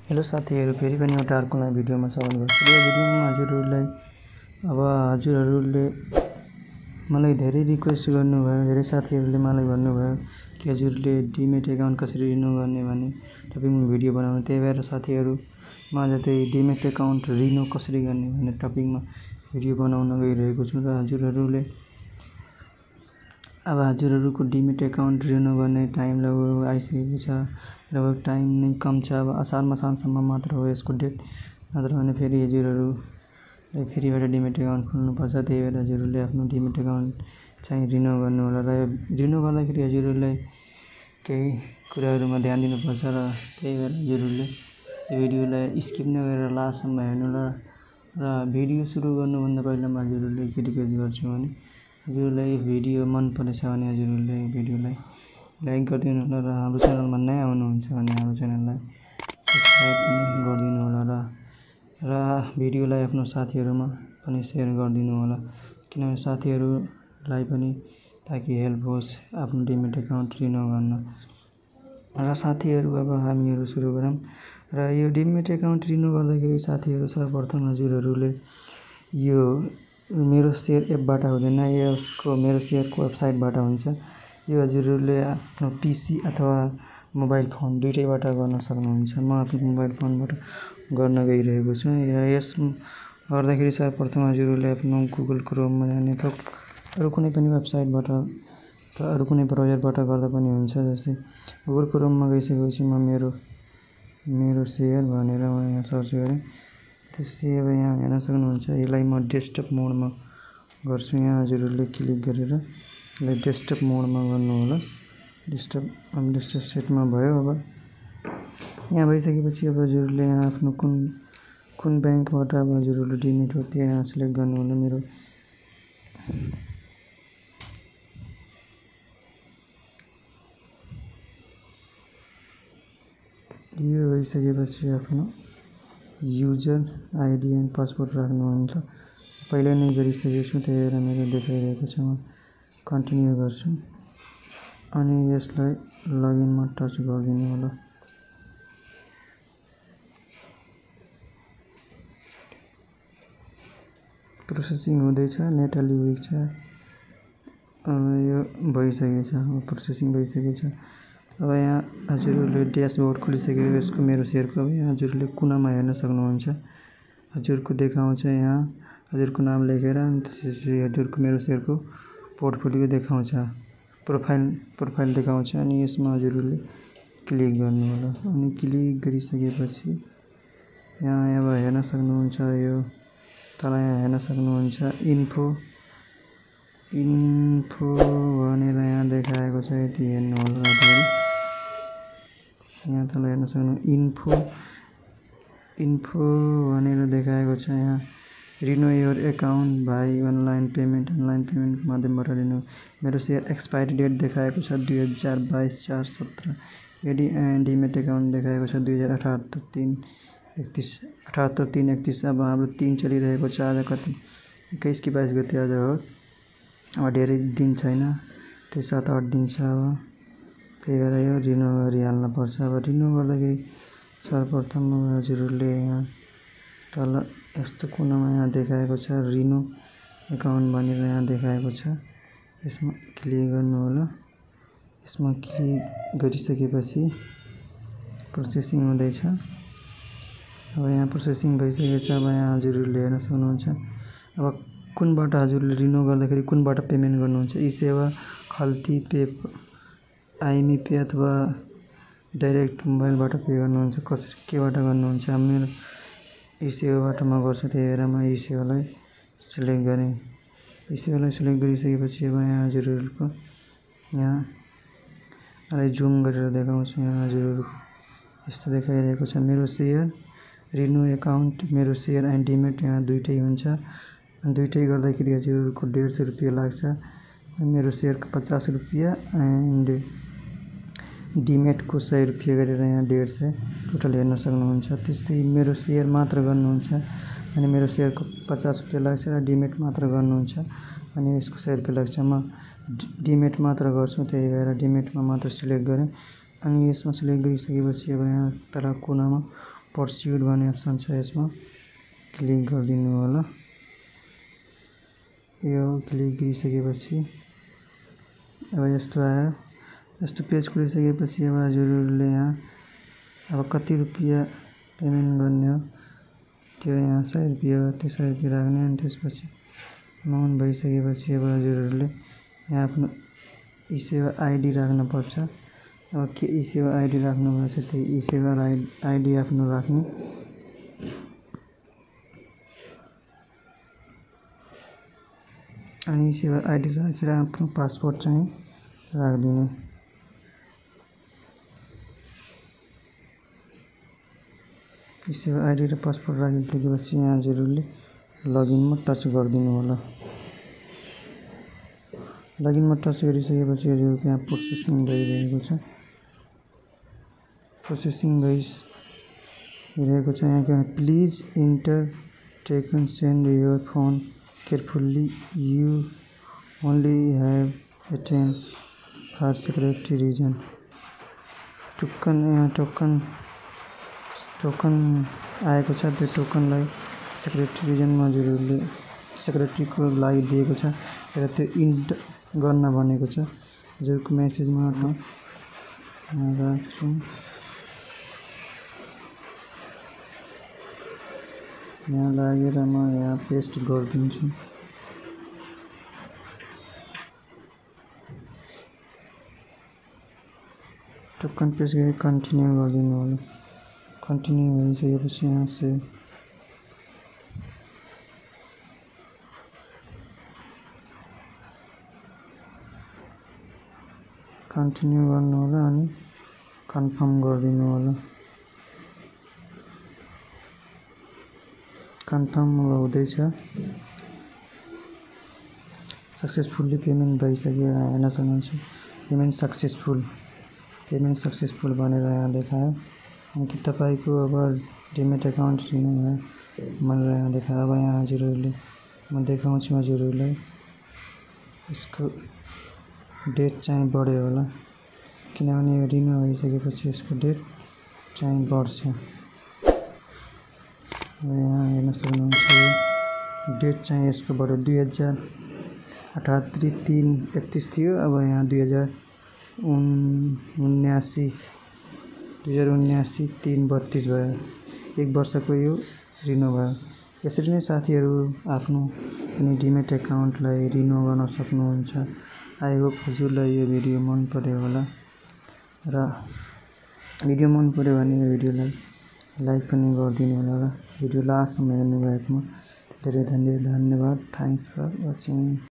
Hello साथीहरु, फेरि पनि एउटा अर्को नयाँ भिडियोमा स्वागत गर्छु। यो भिडियोमा हजुरहरुलाई हजुरहरुले मलाई धेरै रिक्वेस्ट गर्नुभयो, धेरै साथीहरुले मलाई भन्नुभयो कि हजुरले डिमेट एकाउन्ट कसरी रिन्यू गर्ने भन्ने टपिकमा भिडियो बनाउनु। त्यही भएर साथीहरु म आज चाहिँ डिमेट एकाउन्ट रिन्यू कसरी गर्ने भन्ने टपिकमा भिडियो बनाउन गइरहेको छु र हजुरहरुको डिमेट एकाउन्ट रिन्यू गर्ने टाइम लगभग आइसकेको छ। लगभग टाइम नै कम छ। अब असार मसानसम्म मात्र हो यसको डेट, नत्र भने फेरि हजुरहरुले फेरिबाट डिमेट एकाउन्ट खोल्नुपर्छ। त्यही भएर हजुरहरुले आफ्नो डिमेट एकाउन्ट चाहिँ रिन्यू गर्नु होला र रिन्यू गर्दाखेरि हजुरहरुलाई केही कुराहरुमा ध्यान दिनुपर्छ र त्यही भएर हजुरहरुले यो भिडियोलाई स्किप नगरेर लास्टसम्म हेर्नु र भिडियो सुरु गर्नुभन्दा पहिला म हजुरहरुलाई के रिक्वेस्ट गर्छु भने हजुरहरुलाई भिडियो मन परेछ भने हजुरहरुले भिडियोलाई लाइक गरिदिनु होला र हाम्रो च्यानलमा नयाँ हुनुहुन्छ भने हाम्रो च्यानललाई सब्स्क्राइब पनि गरिदिनु होला र भिडियोलाई आफ्नो साथीहरुमा पनि शेयर गरिदिनु होला, किनभने साथीहरुलाई पनि ताकि हेल्प होस् आफ्नो डिमेट एकाउन्ट रिन्यू गर्न। र साथीहरु अब हामीहरु सुरु गरौँ। र यो डिमेट एकाउन्ट रिन्यू गर्दाखेरि साथीहरु सर्वप्रथम हजुरहरुले यो मेरोशेयर एपबाट हुँदैन, यसको मेरोशेयरको वेबसाइटबाट हुन्छ। यो हजुरहरुले आफ्नो पीसी अथवा मोबाइल फोन दुईटैबाट गर्न सक्नुहुन्छ। म आफ्नो मोबाइल फोनबाट गर्न गइरहेको छु। यस गर्दाखेरि सर्वप्रथम हजुरहरुले आफ्नो गुगल क्रोममा जाने अरु कुनै पनि वेबसाइटबाट अरु कुनै ब्राउजरबाट गर्दा पनि हुन्छ। जस्तै गुगल क्रोममा गइसकेपछि म मेरोशेयर भनेर यहाँ सर्च गरेँ। त्यसपछि अब यहाँ हेर्न सक्नुहुन्छ, यसलाई म डेस्कटप मोडमा गर्छु। यहाँ हजुरहरुले क्लिक गरेर यसलाई डेस्कटप मोडमा गर्नु होला। डेस्कटप सेटमा भयो। अब यहाँ भइसकेपछि अब हजुरहरुले यहाँ आफ्नो कुन ब्याङ्कबाट अब हजुरहरुले डिमेट हो त्यो यहाँ सिलेक्ट गर्नु होला। मेरो यो भइसकेपछि आफ्नो युजर आइडी एन्ड पासवर्ड राख्नु हुन्छ। पहिला नै गरिसकेको छु, त्यही भएर मेरो देखाइरहेको छ। म कन्टिन्यू गर्छु अनि यसलाई लगइनमा टच गरिदिनु होला। प्रोसेसिङ हुँदैछ, नेट अलि विक छ। यो भइसकेको छ, प्रोसेसिङ भइसकेको छ। अब यहाँ हजुरहरुले ड्यासबोर्ड खोलिसकेको यसको मेरोशेयरको। अब यहाँ हजुरहरुले कुनामा हेर्न सक्नुहुन्छ, हजुरको देखाउँछ यहाँ हजुरको नाम लेखेर, अनि त्यसपछि हजुरको मेरोशेयरको पोर्टफोलियो देखाउँछ, प्रोफाइल देखाउँछ। अनि यसमा हजुरहरुले क्लिक गर्नु होला। अनि क्लिक गरिसकेपछि यहाँ अब हेर्न सक्नुहुन्छ, यो तल यहाँ हेर्न सक्नुहुन्छ इन्फो भनेर यहाँ देखाएको छ। यति हेर्नु होला। यहाँ तल हेर्न सक्नुहुन्छ इन्फो भनेर देखाएको छ। यहाँ renew your account by online पेमेन्टको माध्यमबाट रिन्यू। मेरोशेयर एक्सपायरी डेट देखाएको छ 2022/4/17। यदि डिमेट एकाउन्ट देखाएको छ 2078/3/31। अब हाम्रो 3 चलिरहेको छ। आज कति 21 कि 22 गते आज हो। अब धेरै दिन छैन, त्यही 7-8 दिन छ। अब त्यही भएर यो रिन्यू गरिहाल्न पर्छ। अब रिन्यू गर्दाखेरि सर्वप्रथम हजुरहरुले यहाँ तल यस्तो कुनामा यहाँ देखाएको छ रिन्यू एकाउन्ट भनेर यहाँ देखाएको छ। यसमा क्लिक गर्नु होला। यसमा क्लिक गरिसकेपछि प्रोसेसिङ हुँदैछ। अब यहाँ प्रोसेसिङ भइसकेको छ। अब यहाँ हजुरहरुले हेर्न सक्नुहुन्छ, अब कुनबाट हजुरले रिन्यू गर्दाखेरि कुनबाट पेमेन्ट गर्नुहुन्छ। ई सेवा, खल्ती पे, आइमी पे अथवा डाइरेक्ट मोबाइलबाट पे गर्नुहुन्छ, कसरी केबाट गर्नुहुन्छ। मेरो ई सेवाबाट म गर्छु, त्यही भएर म ई सेवालाई सिलेक्ट गरेँ। ई सेवालाई सिलेक्ट गरिसकेपछि अब यहाँ हजुरहरुको यहाँ अलि जुम गरेर देखाउँछु। यहाँ हजुरहरुको यस्तो देखाइरहेको छ मेरोशेयर रिन्यू एकाउन्ट, मेरोशेयर एन्ड डिमेट यहाँ दुईटै हुन्छ। दुईटै गर्दाखेरि हजुरहरुको 150 रुपियाँ लाग्छ। मेरोशेयरको 50 रुपियाँ एन्ड डिमेटको 100 रुपियाँ गरेर यहाँ 150 टोटल हेर्न सक्नुहुन्छ। त्यस्तै मेरोशेयर मात्र गर्नुहुन्छ अनि मेरोशेयरको 50 रुपियाँ लाग्छ र डिमेट मात्र गर्नुहुन्छ अनि यसको 100 रुपियाँ लाग्छ। म डिमेट मात्र गर्छु, त्यही भएर डिमेटमा मात्र सिलेक्ट गरेँ। अनि यसमा सिलेक्ट गरिसकेपछि अब यहाँ तल कुनामा पर्स्युड भन्ने अप्सन छ, यसमा क्लिक गरिदिनु होला। यो क्लिक गरिसकेपछि अब यस्तो आयो। यस्तो पेज खुलिसकेपछि अब हजुरहरूले यहाँ अब कति रुपियाँ पेमेन्ट गर्ने हो त्यो यहाँ 100 रुपियाँ हो, त्यो 100 रुपियाँ राख्ने। अनि त्यसपछि अमाउन्ट भइसकेपछि अब हजुरहरूले यहाँ आफ्नो ई-सेवा आइडी राख्नुपर्छ। अब के ई-सेवा आइडी राख्नुभएको छ त्यही ई-सेवा आइडी आफ्नो राख्ने। अनि ई-सेवा आइडी राखेर आफ्नो पासपोर्ट चाहिँ राखिदिने। ई-सेवा आइडी र पासपोर्ट राखिसकेपछि यहाँ हजुरहरूले लगइनमा टच गरिदिनु होला। लगइनमा टच गरिसकेपछि हजुरहरूको यहाँ प्रोसेसिङ भइरहेको छ। प्रोसेसिङ भइरहेको छ। यहाँ के please enter taken send your phone carefully, you only have attain for security reason. यहाँ टोकन आएको छ। त्यो टोकनलाई सेक्युरिटी रिजनमा हजुरहरूले सेक्युरिटीको लागि दिएको छ र त्यो इन्टर गर्न भनेको छ। हजुरको मेसेजमा राख्छु। यहाँ लागेर म यहाँ पेस्ट गरिदिन्छु। टोकन पेस्ट गरी कन्टिन्यू गरिदिनु होला। कन्टिन्यू भइसकेपछि यहाँ सेभ। कन्टिन्यू गर्नु होला अनि कन्फर्म गरिदिनु होला। कन्फर्म हुँदैछ। सक्सेसफुल्ली पेमेन्ट भइसक्यो। हेर्न सक्नुहुन्छ पेमेन्ट सक्सेसफुल भनेर यहाँ देखायो। अनि तपाईँको अब डिमेट एकाउन्ट लिनु भयो भनेर यहाँ देखायो। अब यहाँ हजुरहरूले म देखाउँछु हजुरहरूलाई यसको डेट चाहिँ बढ्यो होला, किनभने यो रिन्यू भइसकेपछि यसको डेट चाहिँ बढ्छ। यहाँ हेर्न सक्नुहुन्छ यो डेट चाहिँ यसको बढ्यो। 2078 3/31 थियो। अब यहाँ 2079 3/32 भयो। 1 वर्षको यो रिन्यू भयो। यसरी नै साथीहरू आफ्नो कुनै डिमेट एकाउन्टलाई रिन्यू गर्न सक्नुहुन्छ। आई होप हजुरलाई यो भिडियो मन पर्यो होला र भिडियो मन पर्यो भने यो भिडियोलाई लाइक पनि गरिदिनु होला र भिडियो लास्टसम्म हेर्नुभएकोमा धेरै धन्यवाद। Thanks for watching.